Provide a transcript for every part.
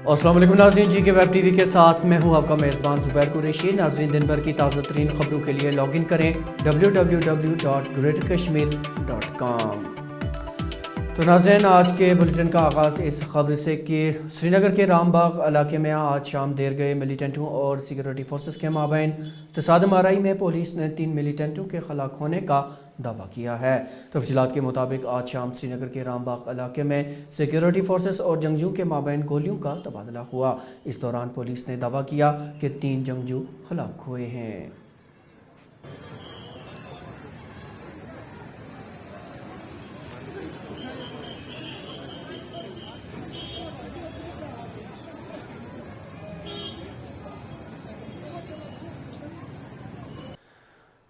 अस्सलाम वालेकुम नाज़रीन, जी के वेब टीवी के साथ मैं हूं आपका मेज़बान ज़ुबैर कुरैशी। नाज़रीन, दिन भर की ताज़ा तरीन खबरों के लिए लॉगिन करें www.greaterkashmir.com। तो नाज़रीन, आज के बुलेटिन का आगाज़ इस खबर से कि श्रीनगर के रामबाग इलाके में आज शाम देर गए मिलिटेंटों और सिक्योरिटी फोर्सेस के माबैन तसादम आराई में पुलिस ने 3 मिलिटेंटों के हलाक होने का दावा किया है। तफसीलात के मुताबिक आज शाम श्रीनगर के रामबाग इलाके में सिक्योरिटी फोर्सेस और जंगजू के माबैन गोलियों का तबादला हुआ। इस दौरान पुलिस ने दावा किया कि 3 जंगजू हलाक हुए हैं।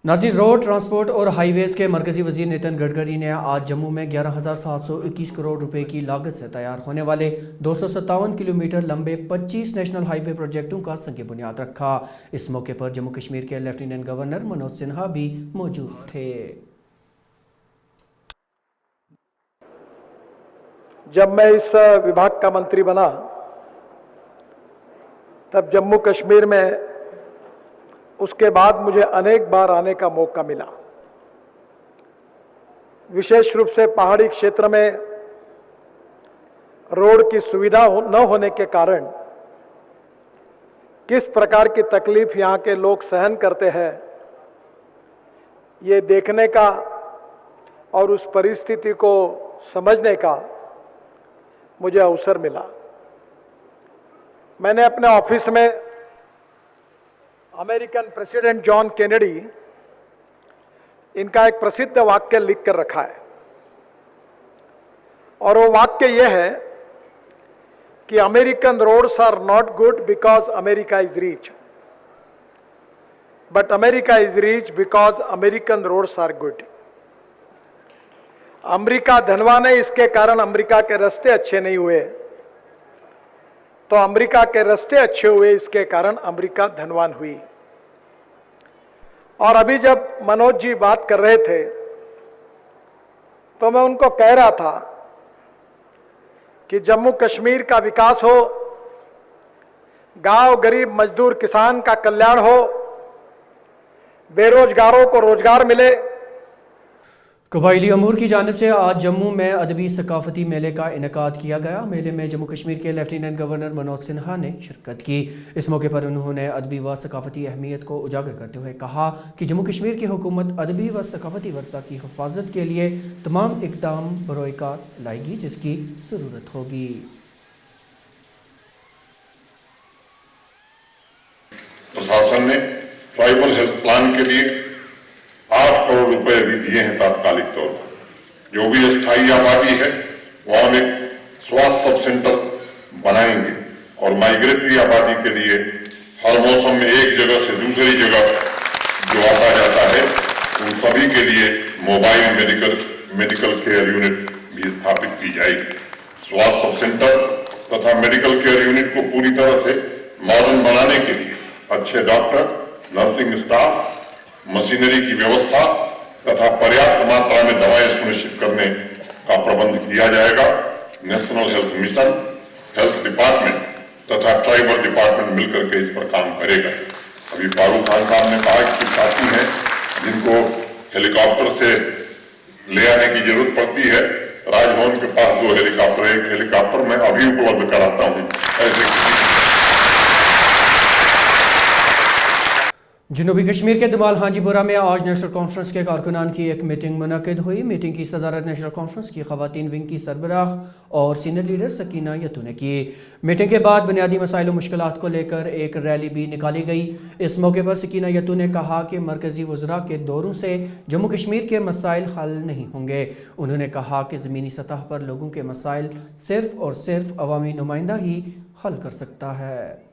नाज़रीन, रोड ट्रांसपोर्ट और हाईवेज़ के मरकज़ी वज़ीर नितिन गडकरी ने आज जम्मू में 11,721 करोड़ रुपए की लागत से तैयार होने वाले 257 किलोमीटर लंबे 25 नेशनल हाईवे प्रोजेक्टों का संग बुनियाद रखा। इस मौके पर जम्मू कश्मीर के लेफ्टिनेंट गवर्नर मनोज सिन्हा भी मौजूद थे। जब मैं इस विभाग का मंत्री बना तब जम्मू कश्मीर में उसके बाद मुझे अनेक बार आने का मौका मिला। विशेष रूप से पहाड़ी क्षेत्र में रोड की सुविधा न होने के कारण किस प्रकार की तकलीफ यहां के लोग सहन करते हैं, ये देखने का और उस परिस्थिति को समझने का मुझे अवसर मिला। मैंने अपने ऑफिस में अमेरिकन प्रेसिडेंट जॉन केनेडी, इनका एक प्रसिद्ध वाक्य लिख कर रखा है और वो वाक्य यह है कि American roads are not good because America is rich, but America is rich because American roads are good. America धनवान है, इसके कारण अमेरिका के रास्ते अच्छे नहीं हुए, तो अमेरिका के रास्ते अच्छे हुए, इसके कारण अमेरिका धनवान हुई। और अभी जब मनोज जी बात कर रहे थे तो मैं उनको कह रहा था कि जम्मू कश्मीर का विकास हो, गांव गरीब मजदूर किसान का कल्याण हो, बेरोजगारों को रोजगार मिले। कबायली अमूर की जानिब से आज जम्मू में अदबी सकाफती मेले का इनेकाद किया गया। मेले में जम्मू कश्मीर के लेफ्टिनेंट गवर्नर मनोज सिन्हा ने शिरकत की। इस मौके पर उन्होंने अदबी व सकाफती अहमियत को उजागर करते हुए कहा कि जम्मू कश्मीर की हुकूमत अदबी व सकाफती वर्सा की हिफाजत के लिए तमाम इकदाम बरोएकार लाएगी जिसकी ज़रूरत होगी। प्रशासन ने ट्राइबल हेल्थ प्लान के लिए 8 करोड़ रुपए भी दिए हैं तात्कालिक तौर पर। जो भी अस्थायी आबादी है वहां एक स्वास्थ्य सब सेंटर बनाएंगे और माइग्रेटरी आबादी के लिए हर मौसम में एक जगह से दूसरी जगह जो आता जाता है उन सभी के लिए मोबाइल मेडिकल केयर यूनिट भी स्थापित की जाएगी। स्वास्थ्य सब सेंटर तथा मेडिकल केयर यूनिट को पूरी तरह से मॉडर्न बनाने के लिए अच्छे डॉक्टर, नर्सिंग स्टाफ, मशीनरी की व्यवस्था तथा पर्याप्त मात्रा में दवाएं सुनिश्चित करने का प्रबंध किया जाएगा। National health mission, health department तथा ट्राइबल डिपार्टमेंट मिलकर के इस पर काम करेगा। अभी फारूक खान साहब ने कहा कि साथी हैं जिनको हेलीकॉप्टर से ले आने की जरूरत पड़ती है। राजभवन के पास 2 हेलीकॉप्टर, एक हेलीकॉप्टर मैं अभी उपलब्ध कराता हूं। ऐसे जनूबी कश्मीर के दुमाल हाजीपुरा में आज नेशनल कॉन्फ्रेंस के कारकुनान की एक मीटिंग मुनक्किद हुई। मीटिंग की सदारत नेशनल कॉन्फ्रेंस की खवातीन विंग की सरबराह और सीनियर लीडर सकीना यतू ने की। मीटिंग के बाद बुनियादी मसाइल और मुश्किलात को लेकर एक रैली भी निकाली गई। इस मौके पर सकीना यतू ने कहा कि मरकजी वज़रा के दौरों से जम्मू कश्मीर के मसाइल हल नहीं होंगे। उन्होंने कहा कि ज़मीनी सतह पर लोगों के मसाइल सिर्फ और सिर्फ अवामी नुमाइंदा ही हल कर सकता है।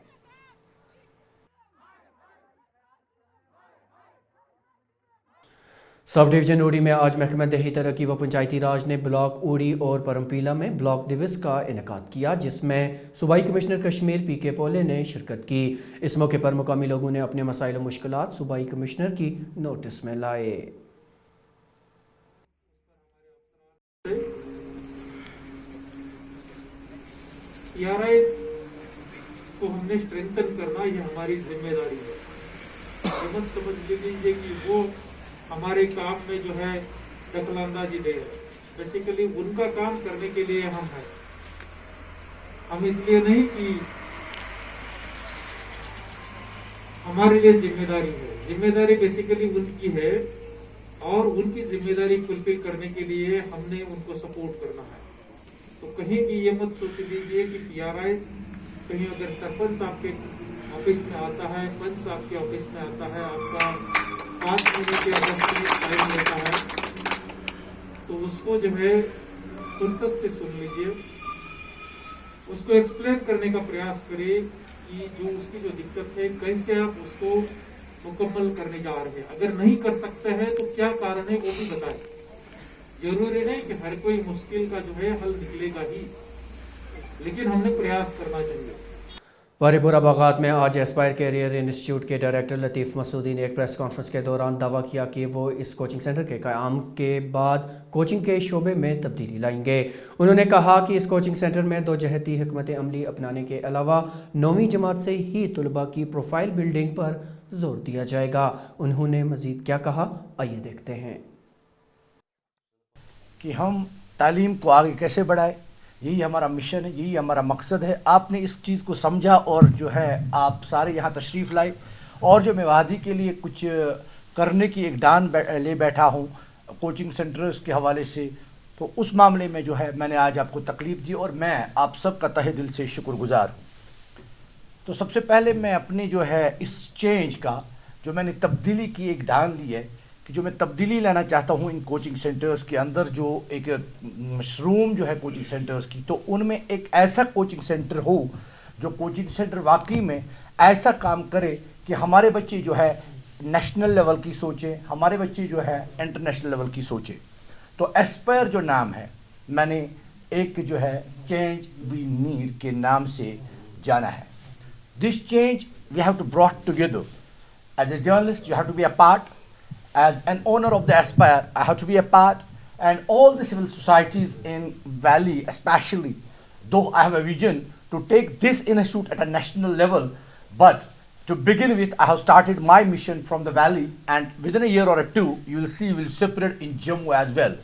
सब डिवीजन उड़ी में आज महकमा देही तरक्की व पंचायती राज ने ब्लॉक उड़ी और परमपीला में ब्लॉक दिवस का इनेकाद किया, जिसमें सूबाई कमिश्नर कश्मीर पीके पोले ने शिरकत की। इस मौके पर मुकामी लोगों ने अपने मसाइल और मुश्किलात सूबाई कमिश्नर की नोटिस में लाए। उसको हमने स्ट्रेंथन करना, ये हमारी जिम्मेदारी है। ये मत समझ लीजिए कि वो हमारे काम में जो है दखलंदाजी दे रहे। बेसिकली उनका काम करने के लिए हम हैं। हम इसलिए नहीं कि हमारे लिए जिम्मेदारी है, जिम्मेदारी बेसिकली उनकी है और उनकी जिम्मेदारी फुलफिल करने के लिए हमने उनको सपोर्ट करना है। तो कहीं भी ये मत सोच लीजिए कि PRI कहीं अगर सरपंच आपके ऑफिस में आता है, पंच आपके ऑफिस में आता है, आपका 5 महीने के अगर टाइम लेता है तो उसको जो है फुर्सत से सुन लीजिए, उसको एक्सप्लेन करने का प्रयास करिए कि जो उसकी जो दिक्कत है कैसे आप उसको मुकम्मल करने जा रहे हैं। अगर नहीं कर सकते हैं तो क्या कारण है वो भी बताएं। जरूरी नहीं कि हर कोई मुश्किल का जो है हल निकलेगा ही, लेकिन हमने प्रयास करना चाहिए। वारीपुरा बागात में आज एस्पायर कैरियर इंस्टीट्यूट के डायरेक्टर लतीफ़ मसूदी ने एक प्रेस कॉन्फ्रेंस के दौरान दावा किया कि वो इस कोचिंग सेंटर के क़याम के बाद कोचिंग के शोबे में तब्दीली लाएंगे। उन्होंने कहा कि इस कोचिंग सेंटर में 2 जहती हिकमत अमली अपनाने के अलावा 9वीं जमात से ही तलबा की प्रोफाइल बिल्डिंग पर जोर दिया जाएगा। उन्होंने मज़ीद क्या कहा, आइए देखते हैं। कि हम तालीम को आगे कैसे बढ़ाएं, यही हमारा मिशन है, यही हमारा मकसद है। आपने इस चीज़ को समझा और जो है आप सारे यहाँ तशरीफ़ लाए और जो मैं वादी के लिए कुछ करने की एक डान ले बैठा हूँ कोचिंग सेंटर्स के हवाले से, तो उस मामले में जो है मैंने आज आपको तकलीफ़ दी और मैं आप सब का तहे दिल से शुक्रगुजार। तो सबसे पहले मैं अपनी जो है इस चेंज का जो मैंने तब्दीली की एक डान ली है कि जो मैं तब्दीली लाना चाहता हूँ इन कोचिंग सेंटर्स के अंदर, जो एक मशरूम जो है कोचिंग सेंटर्स की, तो उनमें एक ऐसा कोचिंग सेंटर हो जो कोचिंग सेंटर वाकई में ऐसा काम करे कि हमारे बच्चे जो है नेशनल लेवल की सोचें, हमारे बच्चे जो है इंटरनेशनल लेवल की सोचें। तो एस्पायर जो नाम है मैंने एक जो है चेंज वी नीड के नाम से जाना है। This change we have to brought together. As a journalist you have to be a part, as an owner of the Aspire I have to be a part, and all the civil societies in Valley especially, though I have a vision to take this institute at a national level, but to begin with I have started my mission from the Valley, and within a year or 2 you will see we will separate in Jammu as well.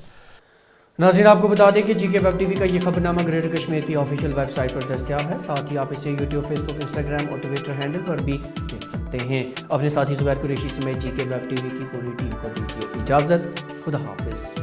नाज़रीन, आपको बता दें कि GK web TV का ये खबरनामा greater Kashmir की official website पर दस्तयाब है। साथ ही आप इसे यूट्यूब, फेसबुक, इंस्टाग्राम और ट्विटर हैंडल पर भी देख सकते हैं। अपने साथी ज़ुबैर कुरैशी समेत GK वेब टीवी की पूरी टीम को दीजिए इजाज़त। खुदा हाफिज़।